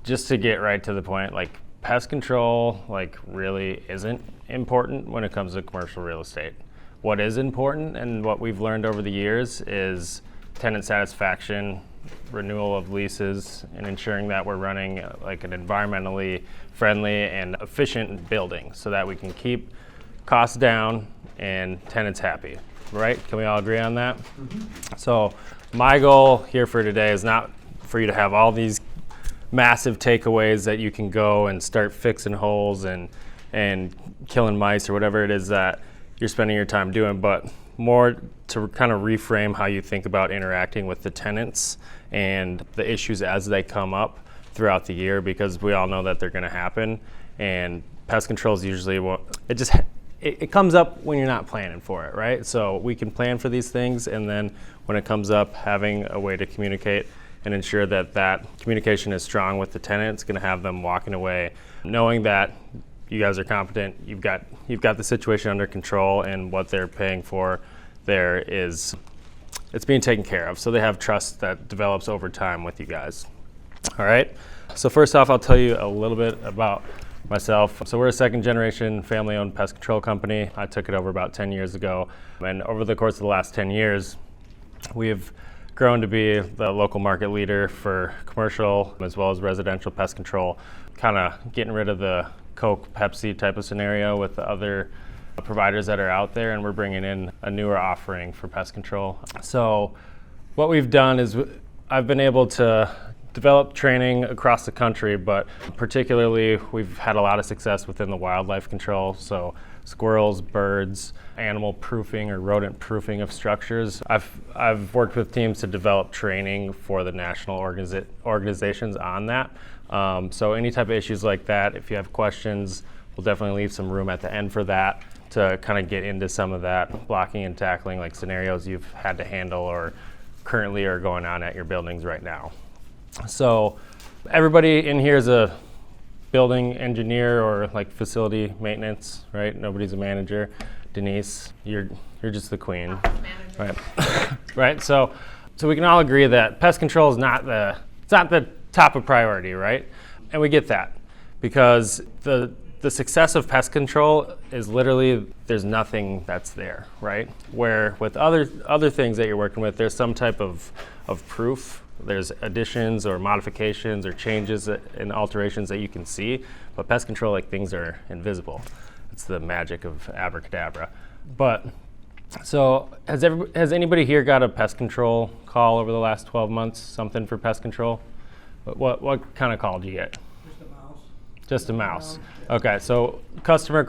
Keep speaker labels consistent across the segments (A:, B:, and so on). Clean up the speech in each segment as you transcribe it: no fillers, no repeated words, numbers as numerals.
A: just to get right to the point, like pest control like really isn't important when it comes to commercial real estate. What is important and what we've learned over the years is tenant satisfaction, renewal of leases, and ensuring that we're running like an environmentally friendly and efficient building so that we can keep costs down and tenants happy, right? Can we all agree on that? Mm-hmm. So my goal here for today is not for you to have all these massive takeaways that you can go and start fixing holes and killing mice or whatever it is that you're spending your time doing, but more to kind of reframe how you think about interacting with the tenants and the issues as they come up throughout the year, because we all know that they're going to happen, and pest control is usually it comes up when you're not planning for it, right? So we can plan for these things, and then when it comes up, having a way to communicate and ensure that that communication is strong with the tenant, it's going to have them walking away knowing that you guys are competent, you've got the situation under control, and what they're paying for there is, it's being taken care of. So they have trust that develops over time with you guys. All right. So first off, I'll tell you a little bit about myself. So we're a second generation family owned pest control company. I took it over about 10 years ago. And over the course of the last 10 years, we've grown to be the local market leader for commercial as well as residential pest control, kind of getting rid of the Coke, Pepsi type of scenario with the other providers that are out there, and we're bringing in a newer offering for pest control. So what we've done is I've been able to develop training across the country, but particularly we've had a lot of success within the wildlife control. So squirrels, birds, animal proofing or rodent proofing of structures. I've worked with teams to develop training for the national organizations on that. So any type of issues like that, if you have questions, we'll definitely leave some room at the end for that to kind of get into some of that blocking and tackling, like scenarios you've had to handle or currently are going on at your buildings right now. So everybody in here is a building engineer or like facility maintenance, right? Nobody's a manager. Denise, you're just the queen, right? Right. So we can all agree that pest control is not the top of priority, right? And we get that because the success of pest control is literally there's nothing that's there, right? Where with other things that you're working with, there's some type of proof. There's additions or modifications or changes and alterations that you can see, but pest control, like, things are invisible. It's the magic of Abra Kadabra. But so has anybody here got a pest control call over the last 12 months? Something for pest control? What kind of call did you get?
B: Just a mouse.
A: Just a mouse. Okay, so customer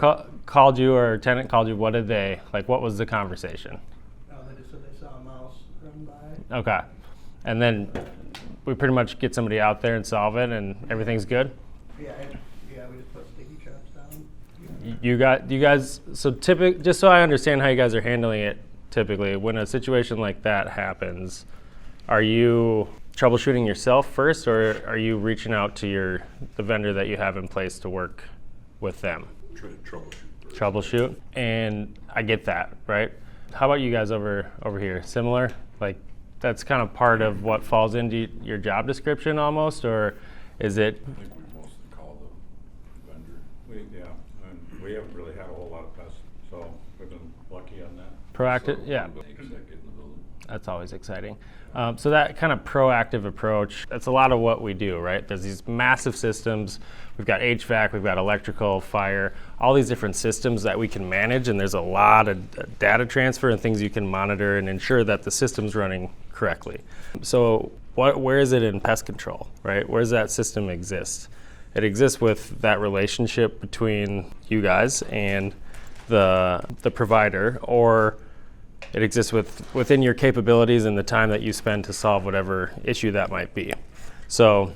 A: called you or tenant called you. What did they, like, what was the conversation?
B: They just said they saw a mouse run by.
A: Okay. And then we pretty much get somebody out there and solve it, and everything's good?
B: Yeah, we just put sticky traps down.
A: You guys, so just so I understand how you guys are handling it typically, when a situation like that happens, are you troubleshooting yourself first, or are you reaching out to the vendor that you have in place to work with them? Troubleshoot. And I get that, right? How about you guys over here? Similar? Like, that's kind of part of what falls into your job description almost, or is it?
C: I think we mostly call the vendor. We haven't really had a whole lot of pests, so we've been lucky on that.
A: Proactive, yeah. That's always exciting. So that kind of proactive approach, that's a lot of what we do, right? There's these massive systems. We've got HVAC, we've got electrical, fire, all these different systems that we can manage, and there's a lot of data transfer and things you can monitor and ensure that the system's running correctly. So where is it in pest control, right? Where does that system exist? It exists with that relationship between you guys and the provider, or it exists within your capabilities and the time that you spend to solve whatever issue that might be. So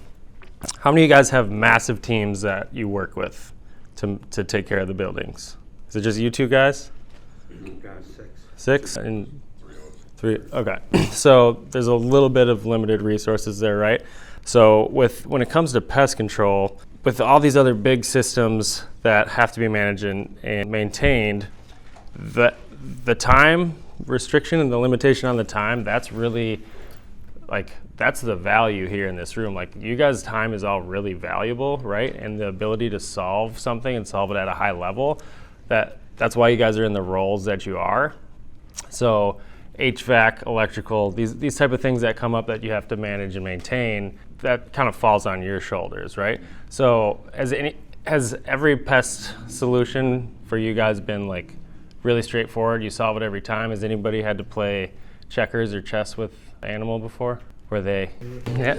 A: how many of you guys have massive teams that you work with to take care of the buildings? Is it just you two guys?
D: We've got six.
A: Six? And three. Okay. So there's a little bit of limited resources there, right? So when it comes to pest control, with all these other big systems that have to be managed and maintained, the time restriction and the limitation on the time, that's really like that's the value here in this room. Like you guys' time is all really valuable, right? And the ability to solve something and solve it at a high level, that's why you guys are in the roles that you are. So HVAC, electrical, these type of things that come up that you have to manage and maintain, that kind of falls on your shoulders, right? So has every pest solution for you guys been like really straightforward? You solve it every time? Has anybody had to play checkers or chess with animal before? Were they, yeah,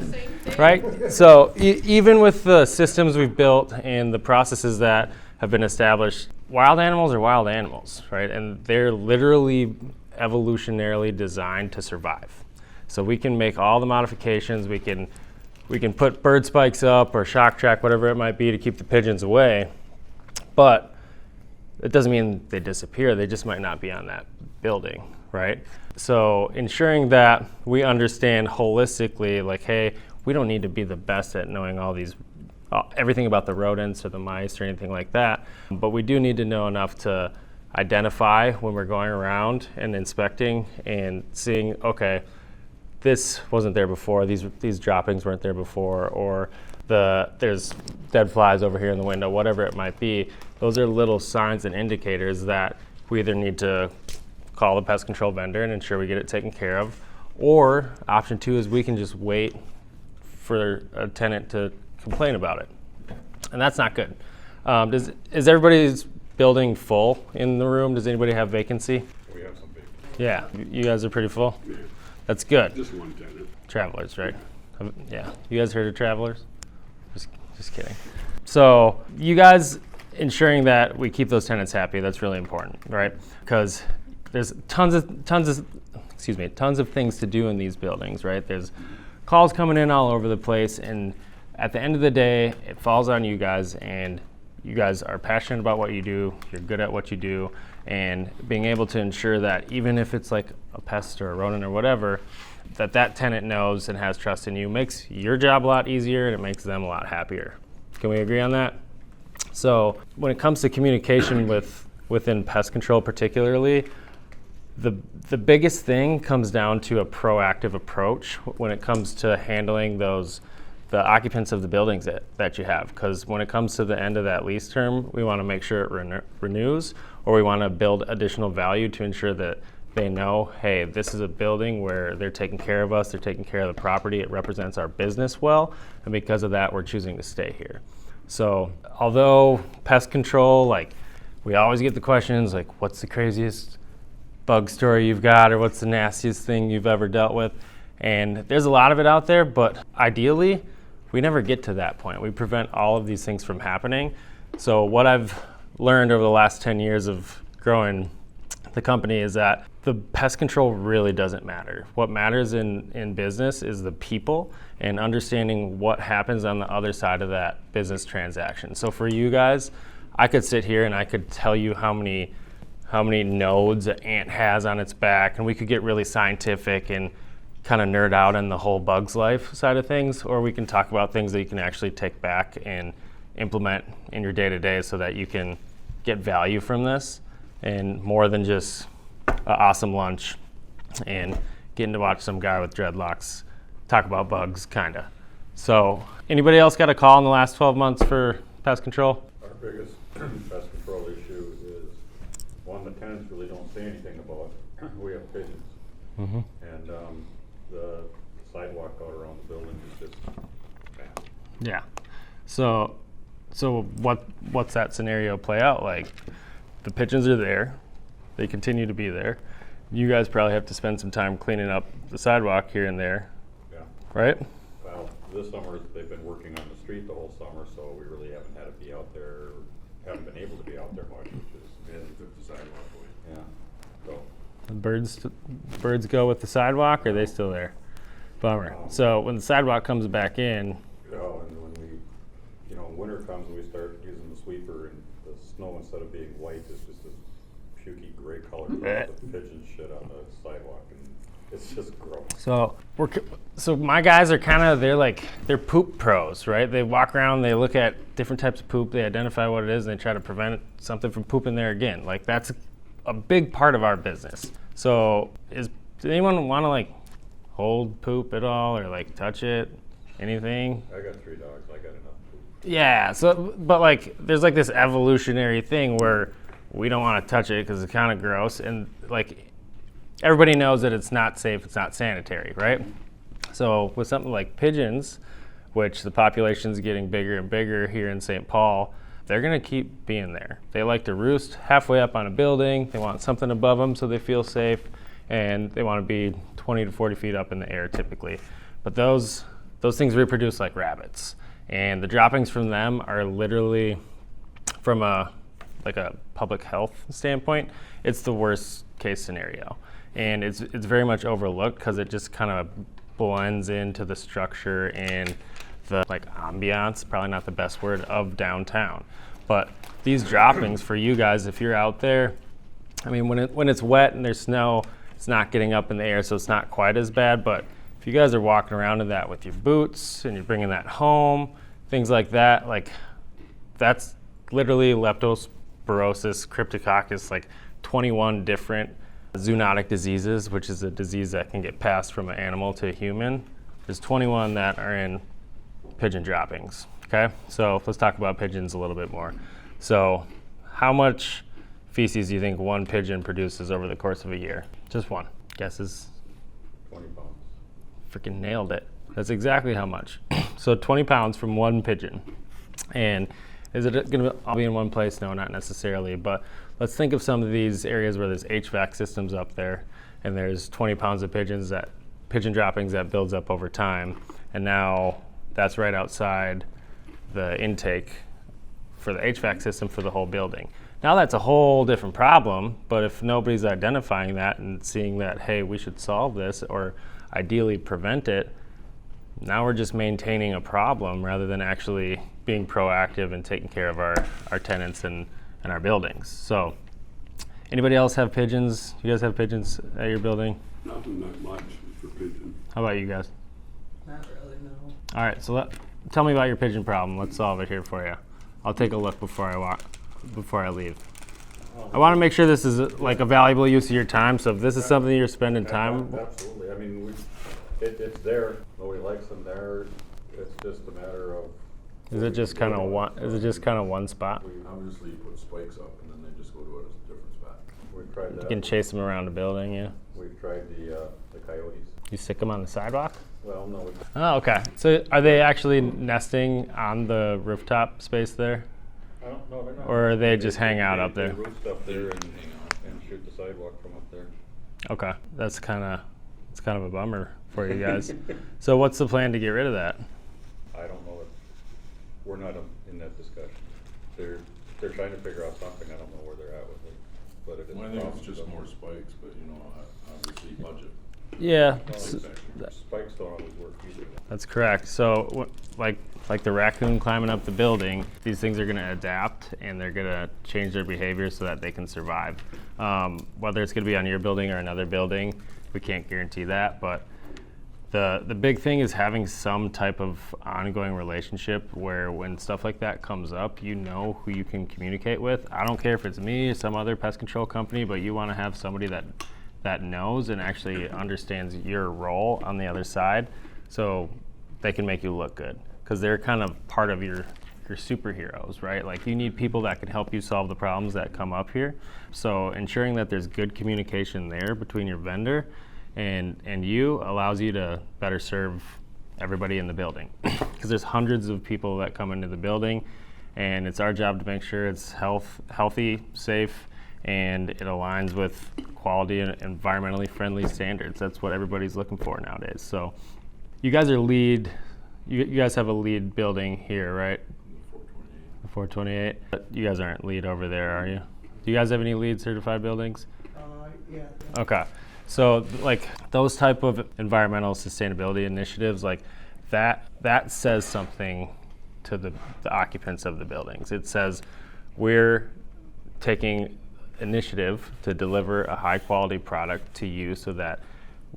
A: right? So even with the systems we've built and the processes that have been established, wild animals are wild animals, right? And they're literally evolutionarily designed to survive. So we can make all the modifications. We can put bird spikes up or shock track, whatever it might be, to keep the pigeons away. But it doesn't mean they disappear. They just might not be on that building, right? So ensuring that we understand holistically, like, hey, we don't need to be the best at knowing all these, everything about the rodents or the mice or anything like that. But we do need to know enough to identify when we're going around and inspecting and seeing, okay, this wasn't there before, these droppings weren't there before, or there's dead flies over here in the window, whatever it might be. Those are little signs and indicators that we either need to call the pest control vendor and ensure we get it taken care of, or option two is we can just wait for a tenant to complain about it. And that's not good. Is everybody's building full in the room? Does anybody have vacancy?
C: We have some big.
A: Yeah, you guys are pretty full?
D: Yeah.
A: That's good.
D: Just one tenant.
A: Travelers, right? Yeah. You guys heard of Travelers? Just kidding. So you guys ensuring that we keep those tenants happy, that's really important, right? Because there's tons of things to do in these buildings, right? There's calls coming in all over the place, and at the end of the day, it falls on you guys, and you guys are passionate about what you do, you're good at what you do, and being able to ensure that even if it's like a pest or a rodent or whatever, that tenant knows and has trust in you makes your job a lot easier, and it makes them a lot happier. Can we agree on that? So when it comes to communication within pest control particularly, the biggest thing comes down to a proactive approach when it comes to handling the occupants of the buildings that you have. Because when it comes to the end of that lease term, we want to make sure it renews, or we want to build additional value to ensure that they know, hey, this is a building where they're taking care of us, they're taking care of the property, it represents our business well, and because of that, we're choosing to stay here. So although pest control, like, we always get the questions like, what's the craziest bug story you've got, or what's the nastiest thing you've ever dealt with? And there's a lot of it out there, but ideally, we never get to that point. We prevent all of these things from happening. So what I've learned over the last 10 years of growing the company is that the pest control really doesn't matter. What matters in business is the people and understanding what happens on the other side of that business transaction. So for you guys, I could sit here and I could tell you how many nodes an ant has on its back, and we could get really scientific and kind of nerd out on the whole bug's life side of things, or we can talk about things that you can actually take back and implement in your day-to-day so that you can get value from this, and more than just an awesome lunch and getting to watch some guy with dreadlocks talk about bugs, kind of. So anybody else got a call in the last 12 months for pest control?
C: Our biggest pest control issue is, one, the tenants really don't say anything about it. We have pigeons.
A: Mm-hmm.
C: And the sidewalk out around the building is just bad.
A: Yeah. So what's that scenario play out like? The pigeons are there. They continue to be there. You guys probably have to spend some time cleaning up the sidewalk here and there,
C: Yeah.
A: right?
C: Well, this summer, they've been working on the street the whole summer, so we really haven't had to be out there, haven't been able to be out there much, which is,
D: They had to took the sidewalk away.
C: yeah. So,
A: The birds go with the sidewalk, or are they still there? Bummer. So when the sidewalk comes back in,
C: and when winter comes and we start using the sweeper, and the snow, instead of being white, is just this pukey gray color. The pigeons shit on the sidewalk, and it's just gross.
A: so my guys are they're poop pros, right? They walk around, they look at different types of poop, they identify what it is, and they try to prevent something from pooping there again. Like, that's a big part of our business. So does anyone want to hold poop at all or like touch it? Anything?
C: I got 3 dogs, I got enough food.
A: Yeah, so, but like, there's like this evolutionary thing where we don't want to touch it because it's kind of gross. And like, everybody knows that it's not safe, it's not sanitary, right? So with something like pigeons, which the population's getting bigger and bigger here in St. Paul, they're gonna keep being there. They like to roost halfway up on a building. They want something above them so they feel safe, and they want to be 20 to 40 feet up in the air typically. But those things reproduce like rabbits, and the droppings from them are literally, from a public health standpoint, it's the worst case scenario, and it's very much overlooked because it just kind of blends into the structure and the like ambiance, probably not the best word, of downtown. But these droppings for you guys, if you're out there, I mean, when it's wet and there's snow, it's not getting up in the air, so it's not quite as bad. But if you guys are walking around in that with your boots and you're bringing that home, things like that, like that's literally leptospirosis, cryptococcus, like 21 different zoonotic diseases, which is a disease that can get passed from an animal to a human. There's 21 that are in pigeon droppings, okay? So let's talk about pigeons a little bit more. So how much feces do you think one pigeon produces over the course of a year? Just one. Guesses?
C: 20 pounds.
A: Freaking nailed it. That's exactly how much. So 20 pounds from one pigeon. And is it going to all be in one place? No, not necessarily. But let's think of some of these areas where there's HVAC systems up there, and there's 20 pounds of pigeon droppings that builds up over time. And now that's right outside the intake for the HVAC system for the whole building. Now that's a whole different problem, but if nobody's identifying that and seeing that, hey, we should solve this or ideally prevent it, now we're just maintaining a problem rather than actually being proactive and taking care of our tenants and our buildings. So anybody else have pigeons? You guys have pigeons at your building?
D: Nothing that much for pigeons.
A: How about you guys?
B: Not really, no.
A: All right, so tell me about your pigeon problem. Let's solve it here for you. I'll take a look before I leave. I want to make sure this is like a valuable use of your time. So if this is something you're spending time,
C: Absolutely. I mean, it's there. Nobody likes them there. It's just a matter of.
A: is it just kind of one? Is it just kind of one spot?
D: Obviously, you put spikes up and then they just go to a different spot.
C: We've tried that.
A: You can chase them around the building. Yeah.
C: We've tried the coyotes.
A: You stick them on the sidewalk?
C: Well, no.
A: Oh, okay. So are they actually nesting on the rooftop space there?
C: No, they're not.
A: Or are they just hang out up there?
C: They roost up there and shoot the sidewalk from up there.
A: Okay, it's kind of a bummer for you guys. So what's the plan to get rid of that?
C: I don't know. We're not in that discussion. They're trying to figure out something. I don't know where they're at with it. But if it's
D: Well, I
C: a
D: think
C: problem,
D: it's just
C: then-
D: more spikes, but obviously budget.
A: Yeah,
C: Well, spikes don't always work either.
A: that's correct. So like the raccoon climbing up the building, these things are going to adapt and they're going to change their behavior so that they can survive. Whether it's going to be on your building or another building, we can't guarantee that. But the big thing is having some type of ongoing relationship where when stuff like that comes up, you know who you can communicate with. I don't care if it's me or some other pest control company, but you want to have somebody that knows and actually understands your role on the other side so they can make you look good, because they're kind of part of your superheroes, right? Like you need people that can help you solve the problems that come up here. So ensuring that there's good communication there between your vendor and you allows you to better serve everybody in the building, because there's hundreds of people that come into the building, and it's our job to make sure it's healthy, safe, and it aligns with quality and environmentally friendly standards. That's what everybody's looking for nowadays. So you guys are lead, you guys have a lead building here, right? 428. But you guys aren't lead over there, are you? Do you guys have any lead certified buildings?
B: Yeah.
A: Okay. So like those type of environmental sustainability initiatives, like that says something to the occupants of the buildings. It says we're taking initiative to deliver a high quality product to you so that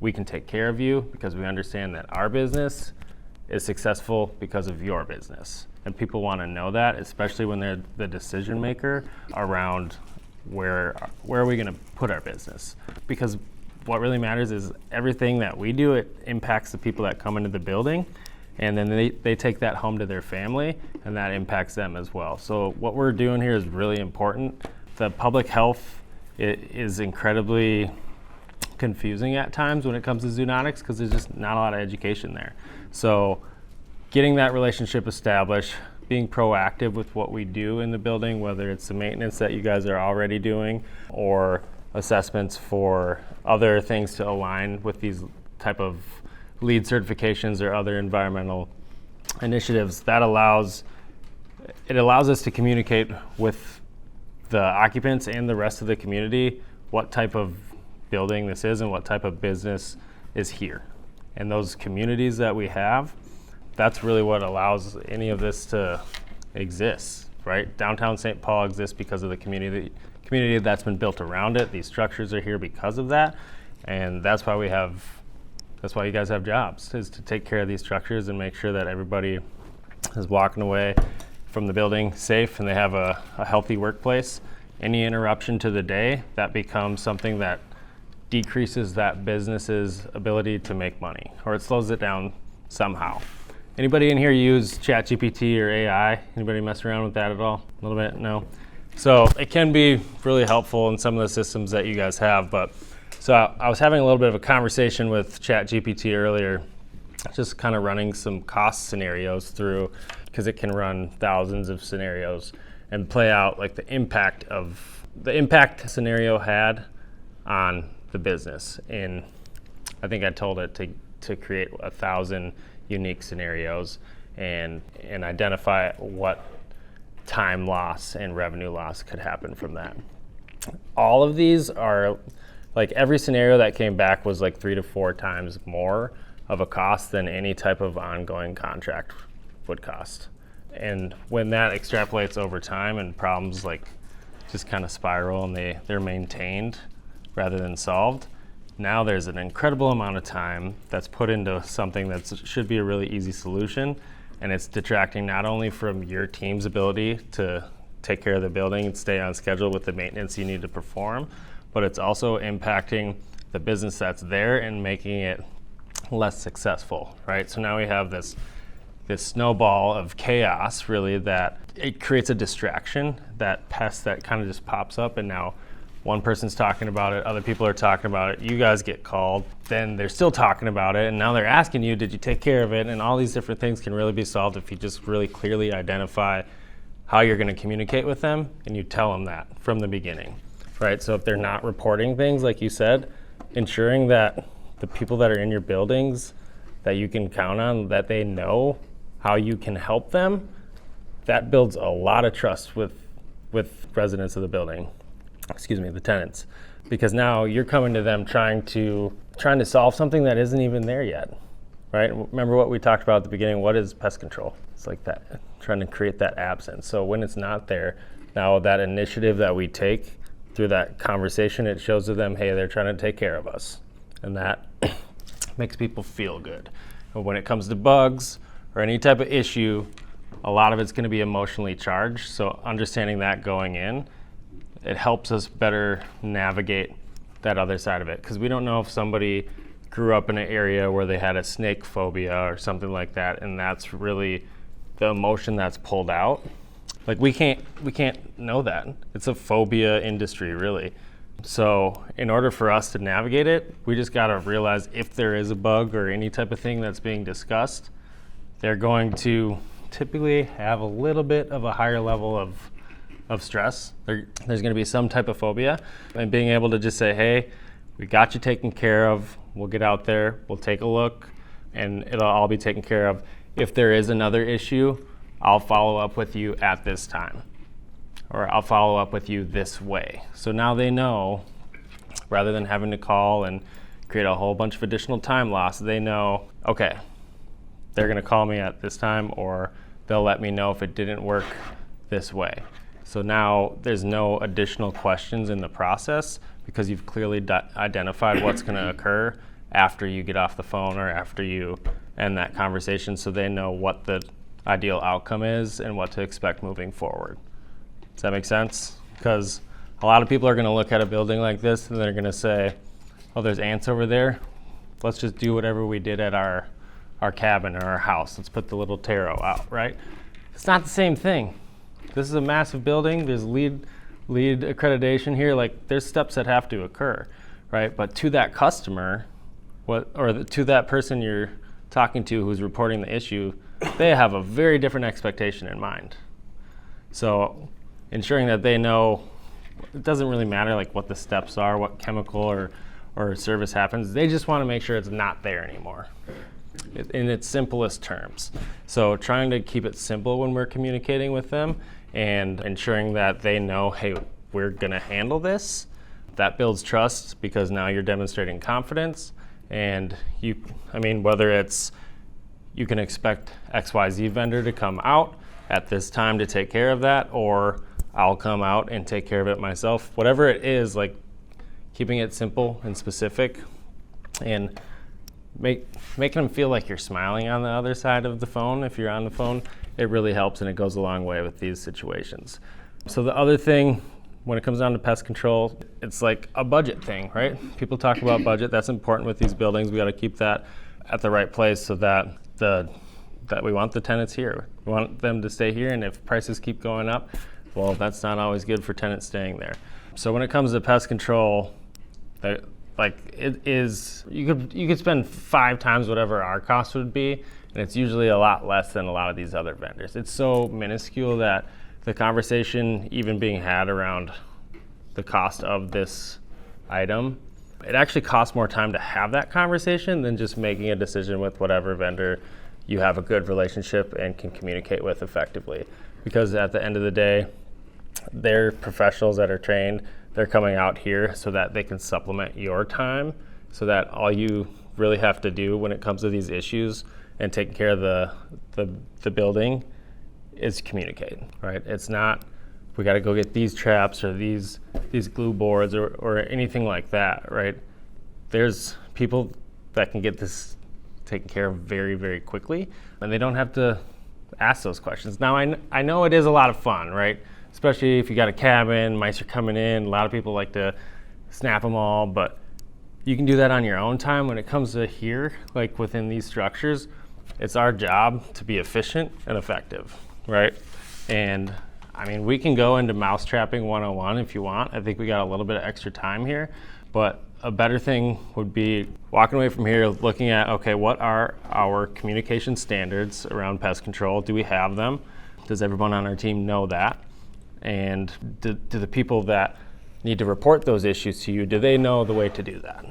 A: we can take care of you, because we understand that our business is successful because of your business. And people want to know that, especially when they're the decision maker around where are we going to put our business. Because what really matters is everything that we do, it impacts the people that come into the building, and then they take that home to their family, and that impacts them as well. So what we're doing here is really important. The public health is incredibly confusing at times when it comes to zoonotics because there's just not a lot of education there. So getting that relationship established, being proactive with what we do in the building, whether it's the maintenance that you guys are already doing or assessments for other things to align with these type of LEED certifications or other environmental initiatives, that allows us to communicate with the occupants and the rest of the community what type of building this is and what type of business is here. And those communities that we have, that's really what allows any of this to exist, right? Downtown St. Paul exists because of the community that's been built around it. These structures are here because of that, and that's why you guys have jobs, is to take care of these structures and make sure that everybody is walking away from the building safe and they have a healthy workplace. Any interruption to the day, that becomes something that decreases that business's ability to make money, or it slows it down somehow. Anybody in here use ChatGPT or AI? Anybody mess around with that at all? A little bit? No? So it can be really helpful in some of the systems that you guys have. But so I was having a little bit of a conversation with ChatGPT earlier, just kind of running some cost scenarios through, because it can run thousands of scenarios and play out like the impact scenario had on the business. And I think I told it to create 1,000 unique scenarios and identify what time loss and revenue loss could happen from that. All of these are, like, every scenario that came back was like 3 to 4 times more of a cost than any type of ongoing contract would cost. And when that extrapolates over time and problems like just kind of spiral and they're maintained rather than solved, now there's an incredible amount of time that's put into something that should be a really easy solution, and it's detracting not only from your team's ability to take care of the building and stay on schedule with the maintenance you need to perform, but it's also impacting the business that's there and making it less successful, right? So now we have this snowball of chaos, really, that it creates a distraction, that pest that kind of just pops up, and now one person's talking about it, other people are talking about it, you guys get called, then they're still talking about it, and now they're asking you, did you take care of it? And all these different things can really be solved if you just really clearly identify how you're going to communicate with them, and you tell them that from the beginning, right? So if they're not reporting things, like you said, ensuring that the people that are in your buildings that you can count on, that they know how you can help them, that builds a lot of trust with residents of the building. The tenants, because now you're coming to them trying to solve something that isn't even there yet, right? Remember what we talked about at the beginning, what is pest control? It's like that, trying to create that absence. So when it's not there, now that initiative that we take through that conversation, it shows to them, hey, they're trying to take care of us. And that makes people feel good. But when it comes to bugs or any type of issue, a lot of it's going to be emotionally charged. So understanding that going in, it helps us better navigate that other side of it, because we don't know if somebody grew up in an area where they had a snake phobia or something like that, and that's really the emotion that's pulled out. Like we can't know that. It's a phobia industry, really. So in order for us to navigate it, we just got to realize if there is a bug or any type of thing that's being discussed, they're going to typically have a little bit of a higher level of stress. There's going to be some type of phobia, and being able to just say, hey, we got you taken care of. We'll get out there, we'll take a look, and it'll all be taken care of. If there is another issue, I'll follow up with you at this time, or I'll follow up with you this way. So now they know, rather than having to call and create a whole bunch of additional time loss, they know, okay, they're going to call me at this time, or they'll let me know if it didn't work this way. So now there's no additional questions in the process, because you've clearly identified what's going to occur after you get off the phone or after you end that conversation, so they know what the ideal outcome is and what to expect moving forward. Does that make sense? Because a lot of people are going to look at a building like this and they're going to say, oh, there's ants over there. Let's just do whatever we did at our cabin or our house. Let's put the little taro out, right? It's not the same thing. This is a massive building. There's lead accreditation here. Like, there's steps that have to occur, right? But to that customer, to that person you're talking to who's reporting the issue, they have a very different expectation in mind. So ensuring that they know, it doesn't really matter like what the steps are, what chemical or service happens. They just want to make sure it's not there anymore in its simplest terms. So trying to keep it simple when we're communicating with them and ensuring that they know, hey, we're going to handle this. That builds trust because now you're demonstrating confidence. And whether it's you can expect XYZ vendor to come out at this time to take care of that, or I'll come out and take care of it myself. Whatever it is, like keeping it simple and specific and making them feel like you're smiling on the other side of the phone. If you're on the phone, it really helps and it goes a long way with these situations. So the other thing, when it comes down to pest control, it's like a budget thing, right? People talk about budget. That's important with these buildings. We got to keep that at the right place so that we want the tenants here. We want them to stay here, and if prices keep going up, well, that's not always good for tenants staying there. So when it comes to pest control, it is, you could spend 5 times whatever our cost would be, and it's usually a lot less than a lot of these other vendors. It's so minuscule that the conversation even being had around the cost of this item, it actually costs more time to have that conversation than just making a decision with whatever vendor you have a good relationship and can communicate with effectively. Because at the end of the day, they're professionals that are trained. They're coming out here so that they can supplement your time, so that all you really have to do when it comes to these issues and taking care of the building is communicate, right? It's not, we got to go get these traps or these glue boards or anything like that, right? There's people that can get this taken care of very, very quickly, and they don't have to ask those questions. Now, I know it is a lot of fun, right? Especially if you got a cabin, mice are coming in, a lot of people like to snap them all, but you can do that on your own time. When it comes to here, like within these structures, it's our job to be efficient and effective, right? And we can go into mouse trapping 101 if you want. I think we got a little bit of extra time here, but a better thing would be walking away from here looking at, okay, what are our communication standards around pest control? Do we have them? Does everyone on our team know that? And do the people that need to report those issues to you, do they know the way to do that?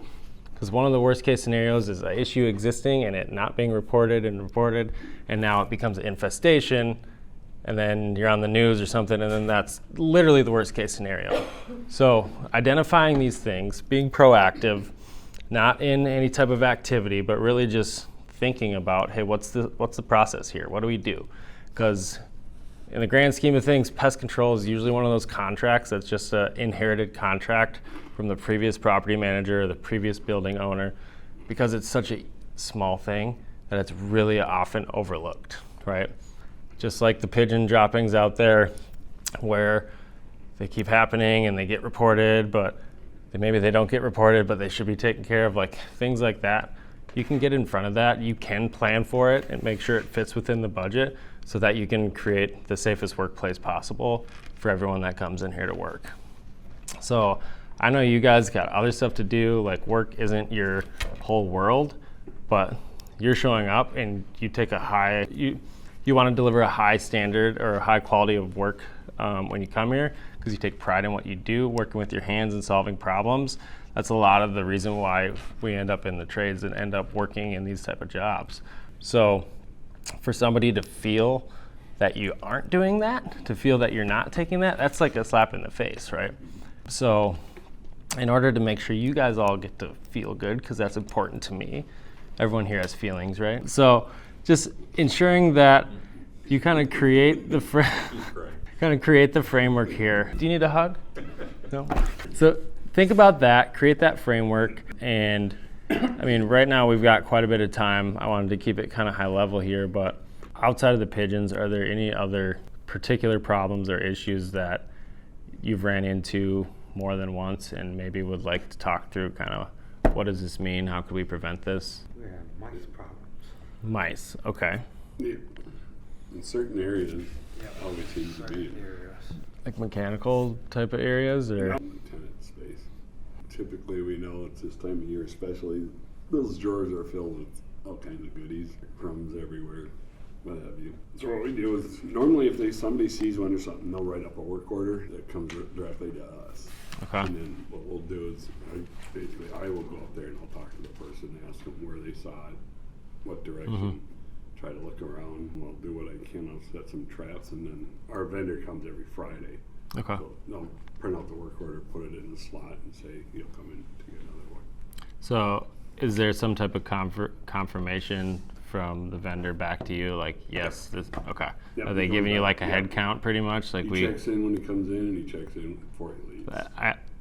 A: Because one of the worst case scenarios is an issue existing and it not being reported, and now it becomes an infestation, and then you're on the news or something, and then that's literally the worst case scenario. So identifying these things, being proactive, not in any type of activity, but really just thinking about, hey, what's the process here? What do we do? Because in the grand scheme of things, pest control is usually one of those contracts that's just an inherited contract from the previous property manager or the previous building owner, because it's such a small thing that it's really often overlooked, right? Just like the pigeon droppings out there where they keep happening and they get reported, but maybe they don't get reported, but they should be taken care of, like things like that. You can get in front of that. You can plan for it and make sure it fits within the budget so that you can create the safest workplace possible for everyone that comes in here to work. So I know you guys got other stuff to do, like work isn't your whole world, but you're showing up and you take you want to deliver a high standard or a high quality of work when you come here, because you take pride in what you do, working with your hands and solving problems. That's a lot of the reason why we end up in the trades and end up working in these type of jobs. So for somebody to feel that you aren't doing that, to feel that you're not taking that, that's like a slap in the face, right? So in order to make sure you guys all get to feel good, because that's important to me, everyone here has feelings, right? So just ensuring that you kind of create the framework here. Do you need a hug? No? So think about that, create that framework, and right now we've got quite a bit of time. I wanted to keep it kind of high level here, but outside of the pigeons, are there any other particular problems or issues that you've ran into more than once and maybe would like to talk through kind of what does this mean? How could we prevent this?
E: We have mice problems.
A: Mice, okay.
F: Yeah. In certain areas,
E: Yeah.
F: always seems to be.
E: Certain areas.
A: Like mechanical type of areas, or?
F: Tenant space. Typically, we know it's this time of year, especially those drawers are filled with all kinds of goodies, crumbs everywhere, what have you. So what we do is normally if somebody sees one or something, they'll write up a work order that comes directly to us.
A: Okay.
F: And then what we'll do is I will go up there and I'll talk to the person, ask them where they saw it, what direction. Try to look around. We'll do what I can. I'll set some traps, and then our vendor comes every Friday.
A: Okay.
F: So they'll print out the work order, put it in the slot, and say you'll come in to get another one.
A: So is there some type of confirmation from the vendor back to you, like, yes, this, okay.
F: Yeah,
A: Are they
F: he
A: giving
F: goes
A: you
F: back,
A: like a
F: yeah.
A: head count pretty much? Like
F: He checks in when he comes in, and he checks in before he leaves.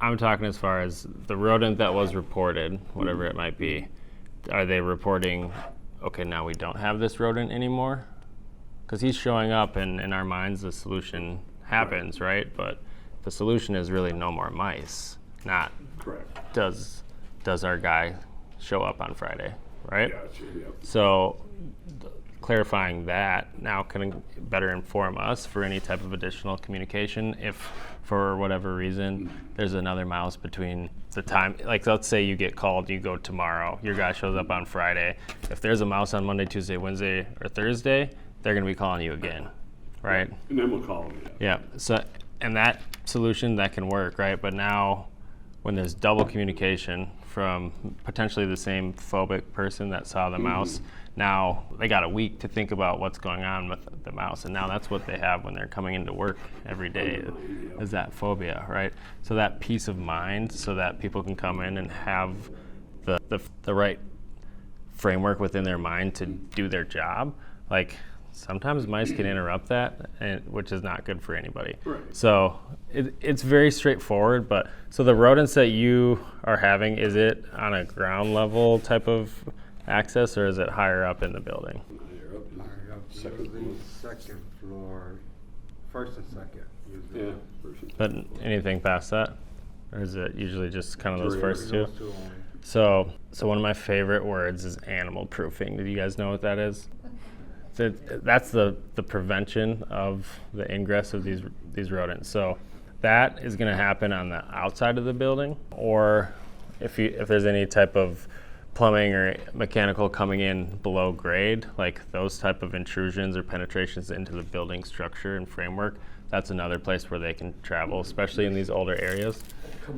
A: I'm talking as far as the rodent that was reported, whatever it might be. Are they reporting, okay, now we don't have this rodent anymore? Because he's showing up, and in our minds, the solution happens, right? But the solution is really no more mice, not
F: Correct.
A: does our guy show up on Friday, right?
F: Gotcha, yep.
A: So clarifying that now can better inform us for any type of additional communication if for whatever reason there's another mouse between the time, like let's say you get called, you go tomorrow, your guy shows up on Friday. If there's a mouse on Monday, Tuesday, Wednesday, or Thursday, they're gonna be calling you again, right?
F: And then we'll call him.
A: Yeah, so, and that solution, that can work, right? But now, when there's double communication from potentially the same phobic person that saw the mouse, now they got a week to think about what's going on with the mouse, and now that's what they have when they're coming into work every day, is that phobia, right? So that peace of mind, so that people can come in and have the right framework within their mind to do their job. Like, sometimes mice can interrupt that, which is not good for anybody.
F: Right.
A: So it's very straightforward, but so the rodents that you are having, is it on a ground level type of access, or is it higher up in the building?
F: Higher up,
E: Higher up,
F: second
E: usually
F: floor.
E: second floor, first and second, usually.
F: Yeah. Person.
A: But anything past that? Or is it usually just kind of those
F: Three.
A: first two?
E: Those two only.
A: So one of my favorite words is animal proofing. Do you guys know what that is? That's the prevention of the ingress of these rodents. So that is going to happen on the outside of the building, or if there's any type of plumbing or mechanical coming in below grade, like those type of intrusions or penetrations into the building structure and framework, that's another place where they can travel, especially in these older areas.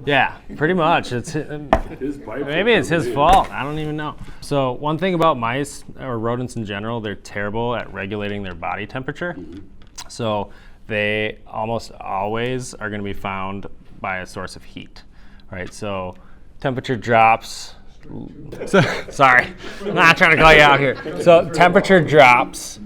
A: Yeah, pretty much. It's maybe it's his fault. I don't even know. So one thing about mice or rodents in general, they're terrible at regulating their body temperature. So they almost always are going to be found by a source of heat, right? So temperature drops. Sorry, I'm not trying to call you out here. So temperature drops.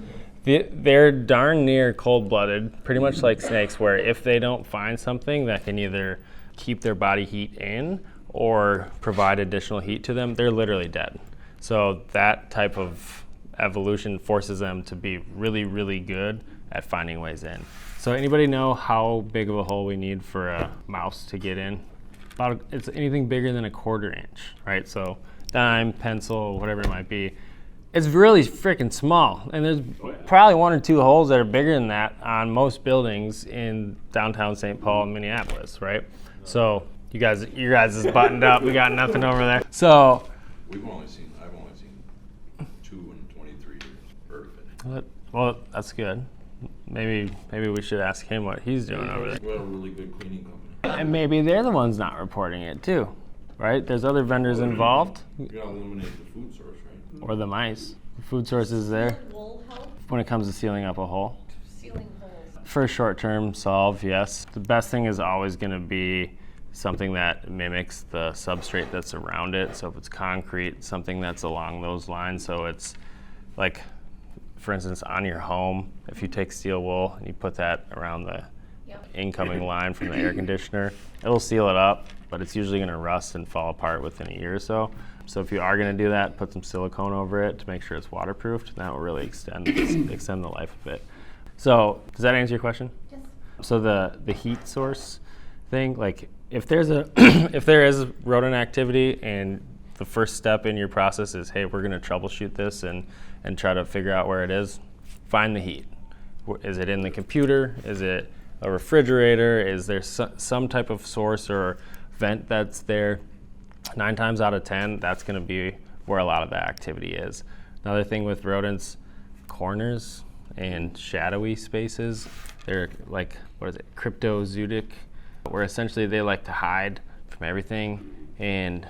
A: They're darn near cold-blooded, pretty much like snakes, where if they don't find something that can either keep their body heat in or provide additional heat to them, they're literally dead. So that type of evolution forces them to be really, really good at finding ways in. So anybody know how big of a hole we need for a mouse to get in? It's anything bigger than a 1/4 inch, right? So dime, pencil, whatever it might be. It's really freaking small, and there's probably 1 or 2 holes that are bigger than that on most buildings in downtown St. Paul and Minneapolis, right? So you guys is buttoned up. We got nothing over there. So
D: I've only seen 2 in 23 years. Heard of it.
A: well, that's good. Maybe we should ask him what he's doing over there.
D: Well, a really good cleaning company.
A: And maybe they're the ones not reporting it too, right? There's other vendors involved,
D: You gotta eliminate the food source, right?
A: or the mice. The food source is there
G: Wool help
A: when it comes to sealing up a hole.
G: sealing holes.
A: For a short-term solve, yes. The best thing is always going to be something that mimics the substrate that's around it. So if it's concrete, something that's along those lines. So it's like, for instance, on your home, if you take steel wool and you put that around the incoming line from the air conditioner, it'll seal it up, but it's usually going to rust and fall apart within a year or so. So if you are going to do that, put some silicone over it to make sure it's waterproofed. That will really extend the life of it. So does that answer your question?
G: Yes.
A: So the heat source thing, like if there's if there is rodent activity and the first step in your process is, hey, we're going to troubleshoot this and try to figure out where it is. Find the heat. Is it in the computer? Is it a refrigerator? Is there some type of source or vent that's there? 9 times out of 10, that's going to be where a lot of that activity is. Another thing with rodents, corners and shadowy spaces, they're like, cryptozootic, where essentially they like to hide from everything and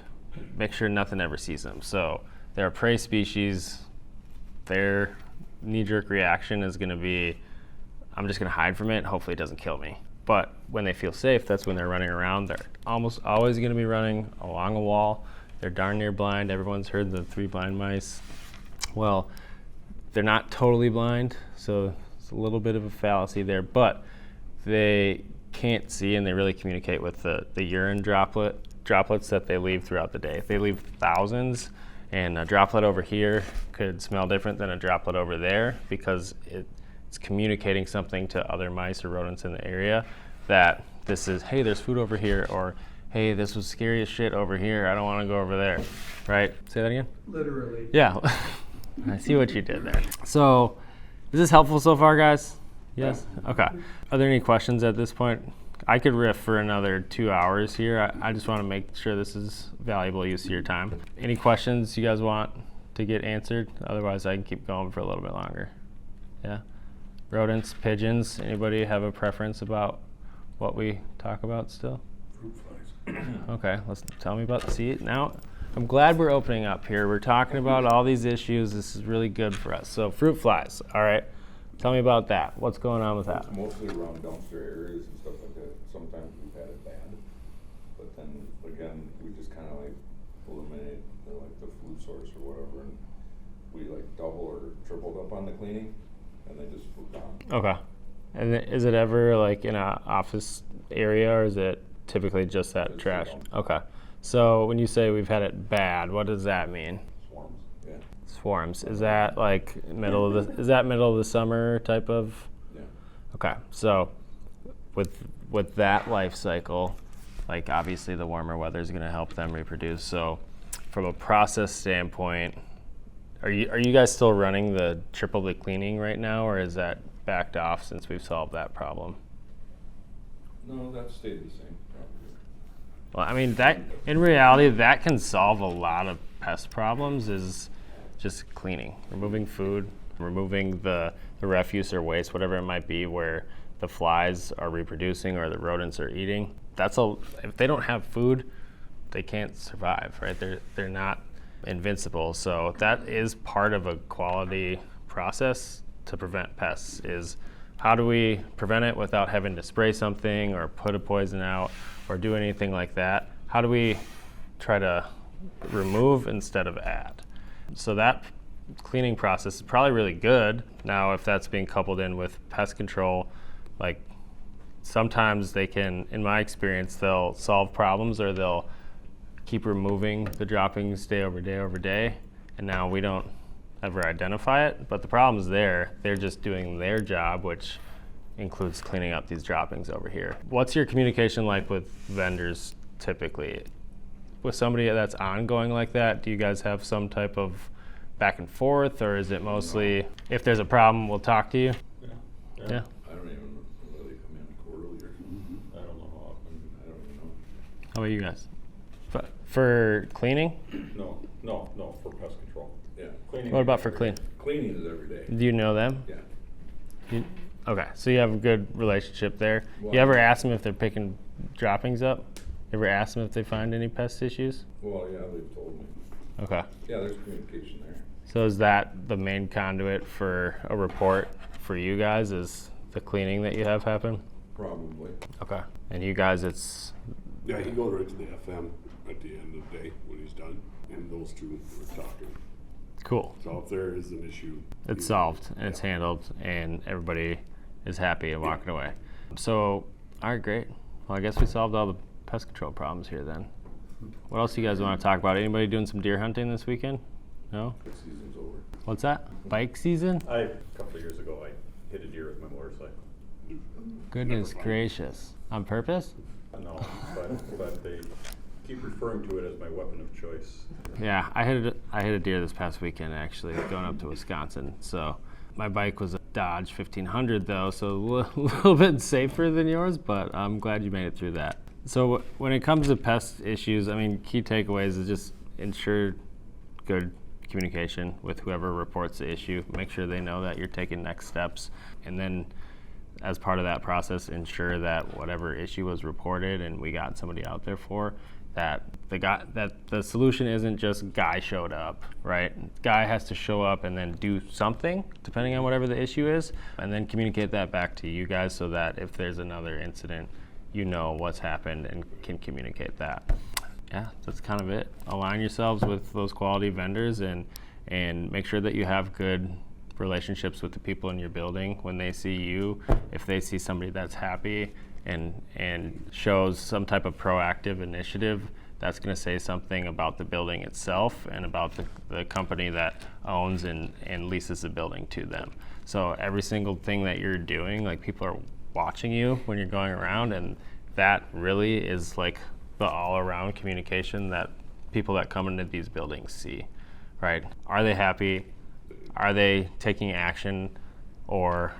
A: make sure nothing ever sees them. So they're a prey species. Their knee-jerk reaction is going to be, I'm just going to hide from it. Hopefully it doesn't kill me. But when they feel safe, that's when they're running around. They're almost always going to be running along a wall. They're darn near blind. Everyone's heard the 3 blind mice. Well, they're not totally blind, so it's a little bit of a fallacy there, but they can't see, and they really communicate with the urine droplets that they leave throughout the day. They leave thousands, and a droplet over here could smell different than a droplet over there because it's communicating something to other mice or rodents in the area that this is, hey, there's food over here, or hey, this was scary as shit over here. I don't want to go over there, right? Say that again?
B: Literally.
A: Yeah. I see what you did there. So, is this helpful so far, guys? Yes? Okay. Are there any questions at this point? I could riff for another 2 hours here. I just want to make sure this is valuable use of your time. Any questions you guys want to get answered? Otherwise, I can keep going for a little bit longer. Yeah? Rodents, pigeons, anybody have a preference about what we talk about still?
C: Fruit flies.
A: Okay, tell me about, see, now I'm glad we're opening up here. We're talking about all these issues. This is really good for us. So fruit flies, all right. Tell me about that. What's going on with that?
D: It's mostly around dumpster areas and stuff like that. Sometimes we've had it bad, but then again, we just kind of like eliminate the food source or whatever, and we like double or tripled up on the cleaning, and they just moved on.
A: Okay. And is it ever like in an office area, or is it typically just that
D: It's
A: trash?
D: around.
A: Okay. So when you say we've had it bad, what does that mean?
D: Swarms, yeah.
A: Swarms. Is that like middle of the summer type of?
D: Yeah.
A: Okay. So with that life cycle, like obviously the warmer weather is going to help them reproduce. So from a process standpoint, are you guys still running the triple the cleaning right now, or is that backed off since we've solved that problem?
D: No, that stayed the same.
A: Well, I mean, that in reality, that can solve a lot of pest problems, is just cleaning, removing food, removing the refuse or waste, whatever it might be, where the flies are reproducing or the rodents are eating. If they don't have food, they can't survive, right? They're not invincible. So that is part of a quality process to prevent pests, is how do we prevent it without having to spray something or put a poison out or do anything like that? How do we try to remove instead of add? So that cleaning process is probably really good. Now, if that's being coupled in with pest control, like sometimes they can, in my experience, they'll solve problems or they'll keep removing the droppings day over day over day, and now we don't ever identify it, but the problem's there. They're just doing their job, which includes cleaning up these droppings over here. What's your communication like with vendors typically? With somebody that's ongoing like that, do you guys have some type of back and forth, or is it mostly, if there's a problem, we'll talk to you? Yeah?
D: I don't even really come in quarterly or something. I don't know how often. I don't even know.
A: How about you guys? For cleaning?
C: No, for pest control.
D: Yeah.
C: Cleaning.
A: What about for clean?
D: Cleaning is every day.
A: Do you know them?
D: Yeah.
A: Okay, so you have a good relationship there.
D: Well,
A: You ever ask them if they're picking droppings up? Ever ask them if they find any pest issues?
D: Well, yeah, they've told me.
A: Okay.
D: Yeah, there's communication there.
A: So is that the main conduit for a report for you guys, is the cleaning that you have happen?
D: Probably.
A: Okay. And you guys, it's,
F: Yeah, he goes right to the FM at the end of the day when he's done, and those two are talking.
A: cool.
F: So if there is an issue,
A: It's solved and it's handled and everybody is happy and walking away. So, all right, great. Well, I guess we solved all the pest control problems here then. What else do you guys want to talk about? Anybody doing some deer hunting this weekend? No?
D: The season's over.
A: What's that? Bike season?
C: A couple of years ago, I hit a deer with my motorcycle.
A: Goodness gracious. On purpose?
C: No, but they keep referring to it as my weapon of choice.
A: Yeah, I hit a deer this past weekend actually, going up to Wisconsin. So my bike was a Dodge 1500 though, so a little bit safer than yours, but I'm glad you made it through that. So when it comes to pest issues, I mean, key takeaways is just ensure good communication with whoever reports the issue. Make sure they know that you're taking next steps, and then as part of that process, ensure that whatever issue was reported and we got somebody out there for, that the solution isn't just guy showed up, right? Guy has to show up and then do something depending on whatever the issue is, and then communicate that back to you guys so that if there's another incident, you know what's happened and can communicate that. Yeah, that's kind of it. Align yourselves with those quality vendors and make sure that you have good relationships with the people in your building. When they see you, if they see somebody that's happy and shows some type of proactive initiative, that's going to say something about the building itself and about the company that owns and leases the building to them. So every single thing that you're doing, like, people are watching you when you're going around, and that really is like the all-around communication that people that come into these buildings see, right? Are they happy? Are they taking action? Or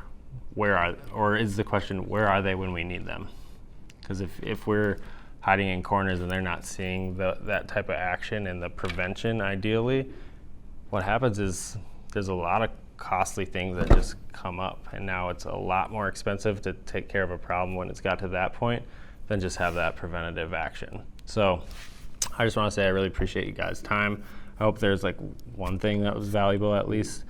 A: is the question, where are they when we need them? Because if we're hiding in corners and they're not seeing that type of action and the prevention, ideally, what happens is there's a lot of costly things that just come up, and now it's a lot more expensive to take care of a problem when it's got to that point than just have that preventative action. So I just want to say I really appreciate you guys' time. I hope there's like one thing that was valuable at least.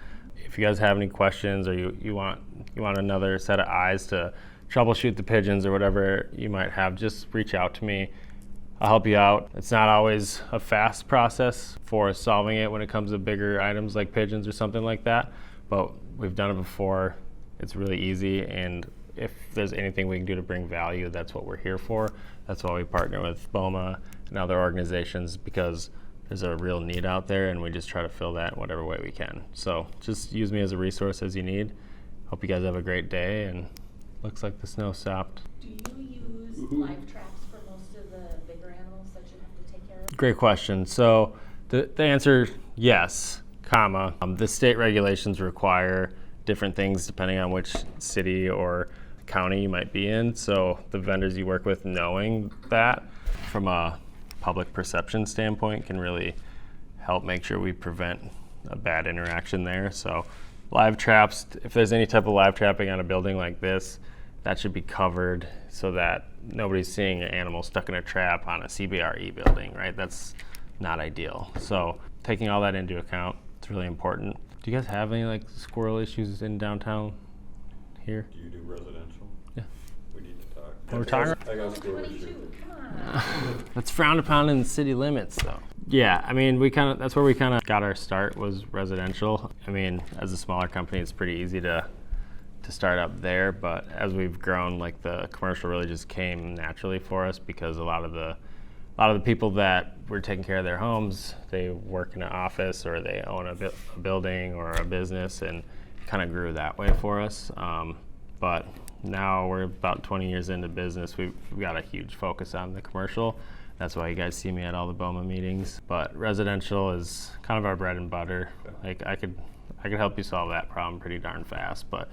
A: If you guys have any questions, or you want another set of eyes to troubleshoot the pigeons or whatever you might have, just reach out to me. I'll help you out. It's not always a fast process for solving it when it comes to bigger items like pigeons or something like that, but we've done it before. It's really easy, and if there's anything we can do to bring value, that's what we're here for. That's why we partner with BOMA and other organizations, because there's a real need out there, and we just try to fill that in whatever way we can. So just use me as a resource as you need. Hope you guys have a great day, and looks like the snow stopped.
G: Do you use live traps for most of the bigger animals that you have to take care of?
A: Great question. So the answer, yes, comma. The state regulations require different things depending on which city or county you might be in. So the vendors you work with, knowing that from a public perception standpoint, can really help make sure we prevent a bad interaction there. So live traps, if there's any type of live trapping on a building like this, that should be covered so that nobody's seeing an animal stuck in a trap on a CBRE building, right? That's not ideal. So taking all that into account, it's really important. Do you guys have any like squirrel issues in downtown here?
C: Do you do residential?
A: Yeah.
C: We need to talk.
A: We're talking.
C: I got squirrel
G: 22,
C: issue.
G: come on.
A: That's frowned upon in the city limits, though. Yeah, I mean, that's where we kind of got our start, was residential. I mean, as a smaller company, it's pretty easy to start up there, but as we've grown, like, the commercial really just came naturally for us, because a lot of the people that were taking care of their homes, they work in an office or they own a building or a business, and kind of grew that way for us. But now we're about 20 years into business. We've got a huge focus on the commercial. That's why you guys see me at all the BOMA meetings. But residential is kind of our bread and butter. Like, I could help you solve that problem pretty darn fast. But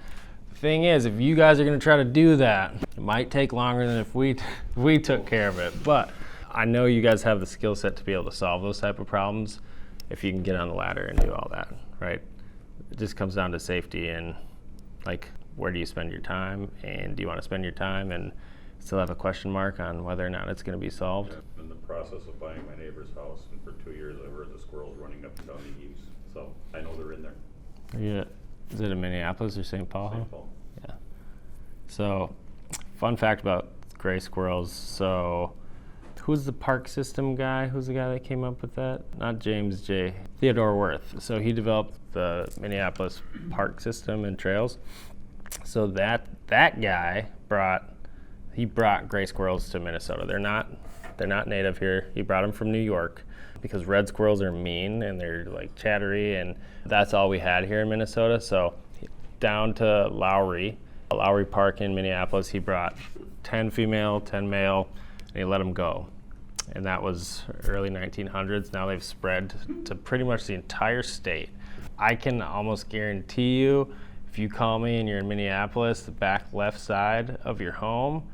A: the thing is, if you guys are going to try to do that, it might take longer than if we took care of it. But I know you guys have the skill set to be able to solve those type of problems if you can get on the ladder and do all that, right? It just comes down to safety and, like, where do you spend your time, and do you want to spend your time and still have a question mark on whether or not it's going to be solved?
C: Yeah, in the process of buying my neighbor's house, and for 2 years I've heard the squirrels running up and down the eaves, so I know they're in there.
A: Yeah. Is it in Minneapolis or St. Paul?
C: St. Paul.
A: Yeah. So, fun fact about gray squirrels. So, who's the park system guy? Who's the guy that came up with that? Not James J. Theodore Wirth. So he developed the Minneapolis park system and trails. So that guy brought gray squirrels to Minnesota. They're not native here. He brought them from New York because red squirrels are mean and they're like chattery, and that's all we had here in Minnesota. So down to Lowry Park in Minneapolis, he brought 10 female, 10 male, and he let them go. and that was early 1900s. Now they've spread to pretty much the entire state. I can almost guarantee you, if you call me and you're in Minneapolis, the back left side of your home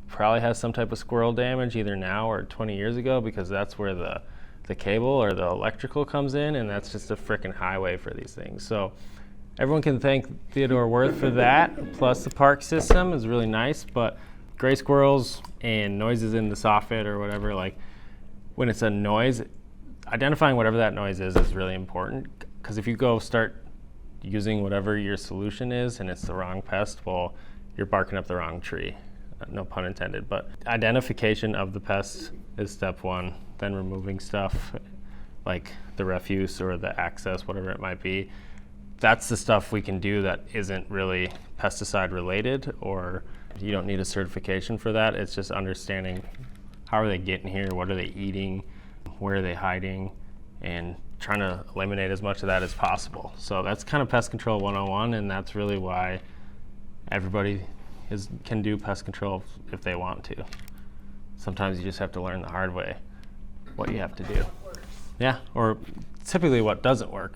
A: probably has some type of squirrel damage either now or 20 years ago, because that's where the cable or the electrical comes in, and that's just a frickin' highway for these things. So everyone can thank Theodore Wirth for that. Plus the park system is really nice, but gray squirrels and noises in the soffit or whatever, like when it's a noise, identifying whatever that noise is really important, because if you go start using whatever your solution is and it's the wrong pest, well, you're barking up the wrong tree. No pun intended, but identification of the pest is step one, then removing stuff like the refuse or the access, whatever it might be. That's the stuff we can do that isn't really pesticide related, or you don't need a certification for that. It's just understanding how are they getting here, what are they eating, where are they hiding, and trying to eliminate as much of that as possible. So that's kind of pest control 101, and that's really why everybody can do pest control if they want to. Sometimes you just have to learn the hard way what you have to do. Yeah, or typically what doesn't work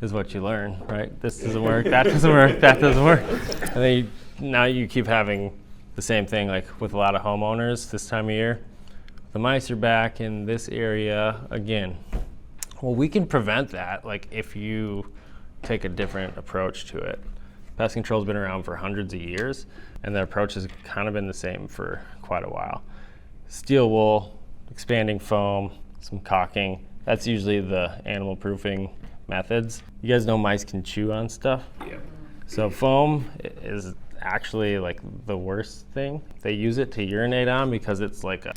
A: is what you learn, right? This doesn't work, that doesn't work, that doesn't work. And then now you keep having the same thing, like with a lot of homeowners this time of year. The mice are back in this area again. Well, we can prevent that, like if you take a different approach to it. Pest control's been around for hundreds of years, and the approach has kind of been the same for quite a while. Steel wool, expanding foam, some caulking, that's usually the animal proofing methods. You guys know mice can chew on stuff?
F: Yeah.
A: So foam is actually like the worst thing. They use it to urinate on because it's like a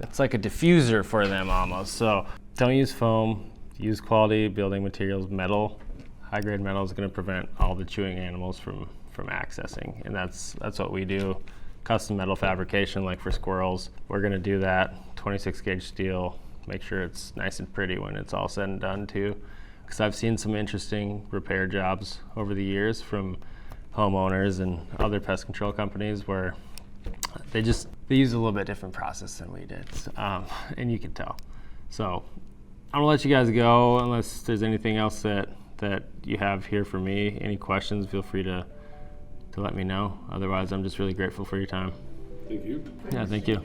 A: diffuser for them almost. So don't use foam, use quality building materials. Metal, high-grade metal is going to prevent all the chewing animals from accessing, and that's what we do. Custom metal fabrication, like for squirrels, we're going to do that. 26 gauge steel, make sure it's nice and pretty when it's all said and done too. Because I've seen some interesting repair jobs over the years from homeowners and other pest control companies where they use a little bit different process than we did, and you can tell. So I'm gonna let you guys go unless there's anything else that you have here for me. Any questions, feel free to let me know. Otherwise, I'm just really grateful for your time.
F: Thank you.
A: Yeah, thank you.